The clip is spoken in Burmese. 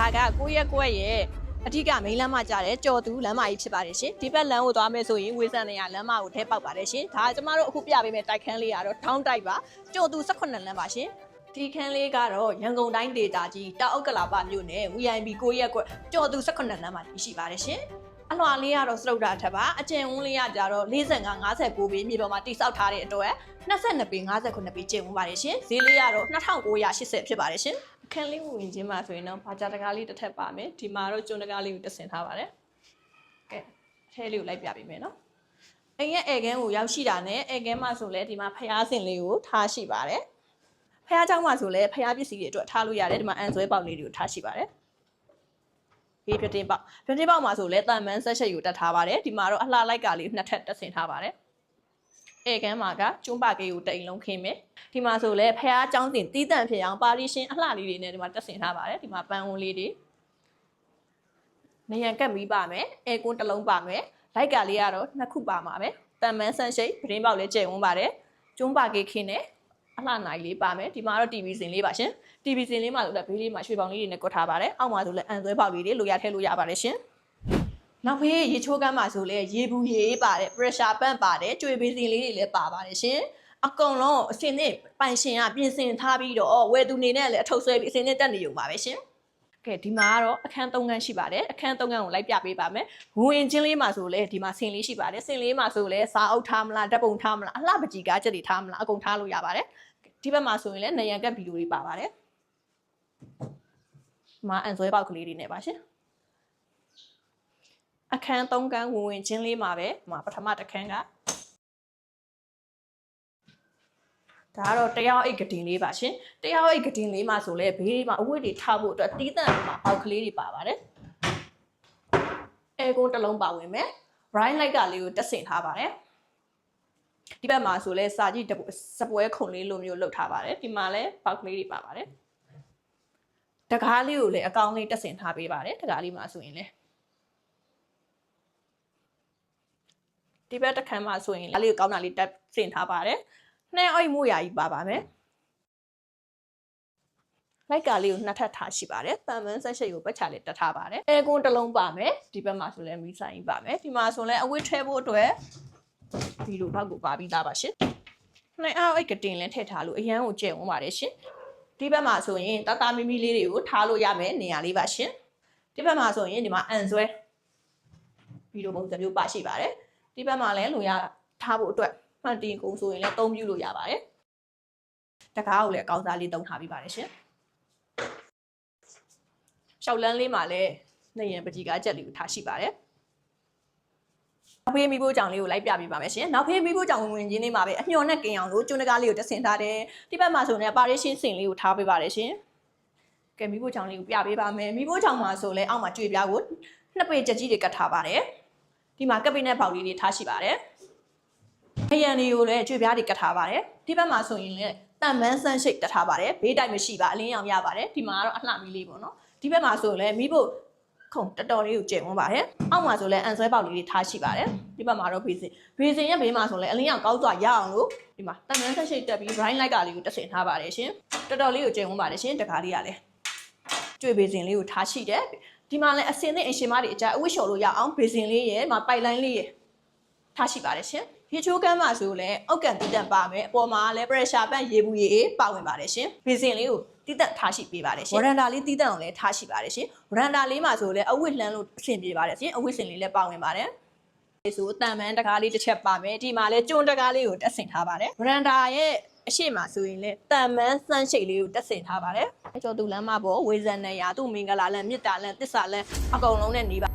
ဒါကကိုယ့်ရဲ့အထီးကမိန်းလမ်းမကြတဲ့ကြော်သူလမ်းမကြီးဖြစ်ပါတယ်ရှင်ဒီဘက်လမ်းကိုသွားမယ်ဆိုရင်ဝေဆန်နေရလမ်းမကိုထဲပေါက်ပါတယ်ရှင်ဒါကျမတို့အခုပြပေးမယ့်တိုက်ခန်းလေးကတော့ထောင်းတိုက်ပါကြော်သူ18လမ်းပါရှင်ဒီခန်းလေးကတော့ရန်ကုန်တိုင်းဒေသကြီးတောက်ဥက္ကလာပမြို့နယ် VIP ကိုရက်ကွက်ကြော်သူ18လမ်းမှာရှိပါတယ်ရှင်အလွှာလေးကတော့စတုဒ္ဒထပ်ပါအကျဉ်ဝန်းလေးကကြတော့45 59ပေမြေပေါ်မှာတိစောက်ထားတဲ့အတွက်22ပေ59ပေကျဉ်ဝန်းပါတယ်ရှင်ဈေးလေးကတော့2980ဖြစ်ပါတယ်ရှင်အခန်းလေးဝင်ခြင်းမှာဆိုရင်တော့ဘာကြတကားလေးတစ်ထပ်ပါမယ်ဒီမှာတော့ကျွန်းတကားလေးကိုတက်ဆင်ထားပါတယ်ကဲအထဲလေးကိုလိုက်ပြပေးမယ်နော်အိမ်ရဲ့ဧကန်းကိုရောက်ရှိတာနဲ့ဧကန်းမှာဆိုလဲဒီမှာဖျားစင်လေးကိုထားရှိပါတယ်ဖျားเจ้าမှာဆိုလဲဖျားပစ္စည်းတွေအတွက်ထားလို့ရတယ်ဒီမှာအန်ဆွဲပေါက်လေးတွေကိုထားရှိပါတယ်ဒီပြတင်းပေါက်မှာဆိုလဲတန်မန်းဆက်ချက်ယူတက်ထားပါတယ်ဒီမှာတော့အလှလိုက်ကလေးနှစ်ထပ်တက်ဆင်ထားပါတယ်ဧကန်းမှာကကျွန်းပါကေကိုတိန်လုံးခင်းမယ်ဒီမှာဆိုလဲဖះเจ้าတင်တီးတန့်ဖြစ်အောင်ပါရီရှင်အလှလေးတွေနဲ့ဒီမှာတက်ဆင်ထားပါတယ်ဒီမှာပန်းဝန်းလေးတွေနေရန်ကပ်ပြီးပါမယ်အဲကွန်းတစ်လုံးပါမယ်လိုက်ကလေးကတော့နှစ်ခုပါမှာပဲတန်မန်းဆန်းရှိတ်ပြတင်းပေါက်လေးကျဲဝန်းပါတယ်ကျွန်းပါကေခင်းနဲ့အလှနိုင်လေးပါမယ်ဒီမှာတော့ TV စင်လေးပါရှင် TV စင်လေးမှာဆိုလဲဘေးလေးမှာရွှေပေါင်လေးတွေနဲ့ကွက်ထားပါတယ်အောက်မှာဆိုလဲအန်ဆွဲပေါက်လေးတွေလိုရထည့်လို့ရပါတယ်ရှင်နောက်ဖေးရေချိုးကမ်းမှာဆိုလဲရေဘူးရေပါတယ် pressure ပန့်ပါတယ်ကြွေပေးစင်လေးတွေလည်းပါပါတယ်ရှင်အကုန်လုံးအစင်းနဲ့ပိုင်ရှင်ကပြင်ဆင်ထားပြီးတော့ဝယ်သူနေနဲ့လည်းအထုပ်ဆွဲပြီးအစင်းနဲ့တက်နေုံပါပဲရှင်ကဲဒီမှာကတော့အခန်း3ခန်းရှိပါတယ်အခန်း3ခန်းကိုလိုက်ပြပေးပါမယ်ဝင်ချင်းလေးမှာဆိုလဲဒီမှာဆင်လေးရှိပါတယ်ဆင်လေးမှာဆိုလဲစာအုပ်ထားမလားဓာတ်ပုံထားမလားအလှပကြီးကားချက်တွေထားမလားအကုန်ထားလို့ရပါတယ်ဒီဘက်မှာဆိုရင်လည်းနေရန်ကပ်ဗီဒီယိုတွေပါပါတယ်ဒီမှာအန်ဆွဲပေါက်ကလေးတွေနဲ့ပါရှင်အခန်း3ခန်းဝင်ချင်းလေးမှာပဲဒီမှာပထမတစ်ခန်းကဒါကတော့တရားအိတ်ကတင်လေးပါရှင်တရားအိတ်ကတင်လေးမှာဆိုလဲဘေးမှာအဝတ်တွေထားဖို့အတွက်တီးတန့်မှာပေါက်ကလေးတွေပါပါတယ်အဲကုန်းတစ်လုံးပါဝင်မယ် bright light ကလေးကိုတက်ဆင်ထားပါတယ်ဒီဘက်မှာဆိုလဲစာကြည့်စပွဲခုံလေးလိုမျိုးလုပ်ထားပါတယ်ဒီမှာလဲပေါက်ကလေးတွေပါပါတယ်တကားလေးကိုလည်းအကောင်းလေးတက်ဆင်ထားပေးပါတယ်တကားလေးမှာဆိုရင်လဲဒီဘက်တစ်ခန်းမှာဆိုရင်လေးကိုကောင်းတာလေးတက်ဆင်ထားပါတယ်နှဲအိတ်မိုးရာကြီးပါပါမယ်လိုက်ကာလေးကိုနှစ်ထပ်ထားရှိပါတယ်တန်မန်းဆက်ရှိတ်ကိုပတ်ချလေးတက်ထားပါတယ်အဲကွန်းတစ်လုံးပါမယ်ဒီဘက်မှာဆိုလဲမီးဆိုင်ကြီးပါမယ်ဒီမှာဆိုလဲအဝတ်ထဲဖို့အတွက်ဒီလိုဘက်ကိုပါပြီးသားပါရှင်နှဲအိတ်ကတင်လင်းထည့်ထားလို့အရန်ကိုကျဲဝန်းပါတယ်ရှင်ဒီဘက်မှာဆိုရင်တသားမီမီလေးတွေကိုထားလို့ရမယ်နေရာလေးပါရှင်ဒီဘက်မှာဆိုရင်ဒီမှာအန်ဆွဲဗီဒီယိုပုံစံမျိုးပါရှိပါတယ်ဒီဘက်မှာလည်းလိုရထားဖို့အတွက်မှန်တင်ကုန်ဆိုရင်လည်းသုံးပြလို့ရပါတယ်တကားကိုလည်းအကောင်းစားလေးသုံးထားပြီးပါတယ်ရှင်ရှောက်လန်းလေးမှာလည်းနေရန်ပကြီးကားချက်လေးကိုထားရှိပါတယ်နောက်ဖေးမိဖို့ကြောင်လေးကိုလိုက်ပြပေးပါမယ်ရှင်နောက်ဖေးမိဖို့ကြောင်ဝင်ချင်းလေးမှာပဲအမျော်နဲ့กินအောင်လို့ကျွန်းတကားလေးကိုတက်ဆင်ထားတယ်ဒီဘက်မှာဆိုရင်ပါရီရှင်းစင်လေးကိုထားပေးပါတယ်ရှင်ကဲမိဖို့ကြောင်လေးကိုပြပေးပါမယ်မိဖို့ကြောင်မှာဆိုလဲအောက်မှာကြွေပြားကိုနှစ်ပေချက်ကြီးတွေကတ်ထားပါတယ်ဒီမှာကပ်ပိနဲ့ပေါက်လေးတွေထားရှိပါတယ်ခရံတွေကိုလည်းကြွေပြားတွေကတ်ထားပါတယ်ဒီဘက်မှာဆိုရင်လည်းတန်မန်းဆန်းရှိတ်တက်ထားပါတယ်ဘေးတိုက်မရှိပါအလင်းရောင်ရပါတယ်ဒီမှာကတော့အလှမီးလေးပေါ့နော်ဒီဘက်မှာဆိုလည်းမိဖို့ခုံတော်တော်လေးကိုကျင်ဝန်းပါတယ်အောက်မှာဆိုလည်းအန်ဆွဲပေါက်လေးတွေထားရှိပါတယ်ဒီဘက်မှာတော့ဘေးစင်ရဲ့ဘေးမှာဆိုလည်းအလင်းရောင်ကောင်းစွာရအောင်လို့ဒီမှာတန်မန်းဆန်းရှိတ်တက်ပြီး bright light ကလေးကိုတက်ဆင်ထားပါတယ်ရှင်တော်တော်လေးကိုကျင်ဝန်းပါတယ်ရှင်တကားလေးကလည်းကြွေဘေးစင်လေးကိုထားရှိတယ်ဒီမှာလည်းအစင်းနဲ့အရှင်မတွေအကြအဝတ်လျှော်လို့ရအောင်ဘေးစင်လေးရဲ့မှာပိုက်လိုင်းလေးရဲ့ထားရှိပါတယ်ရှင်ရေချိုးကမ်းမှာဆိုလဲအောက်ကန်တီးတက်ပါမယ်အပေါ်မှာလည်း pressure ပန့်ရေဘူးရေပါဝင်ပါတယ်ရှင်ဘေးစင်လေးကိုတီးတက်ထားရှိပေးပါတယ်ရှင်ဝရန်တာလေးတီးတက်အောင်လည်းထားရှိပါတယ်ရှင်ဝရန်တာလေးမှာဆိုလဲအဝတ်လှမ်းလို့အဆင်ပြေပါတယ်ရှင်အဝတ်စင်လေးလည်းပါဝင်ပါတယ်ဒီဆိုတန်မန်းတကားလေးတစ်ချက်ပါမယ်ဒီမှာလဲကျွန်းတကားလေးကိုတက်ဆင်ထားပါတယ်ဝရန်တာရဲ့အရှိမဆိုရင်လဲတန်မန်းစမ်းရှိတ်လေးကိုတက်ဆင်ထားပါတယ်ကျော်သူလမ်းမပေါ်ဝေဇန်နဲ့ရာသူ့မင်္ဂလာလမ်းမြစ်တာလမ်းတစ္ဆာလမ်းအကုန်လုံးနဲ့နေပါ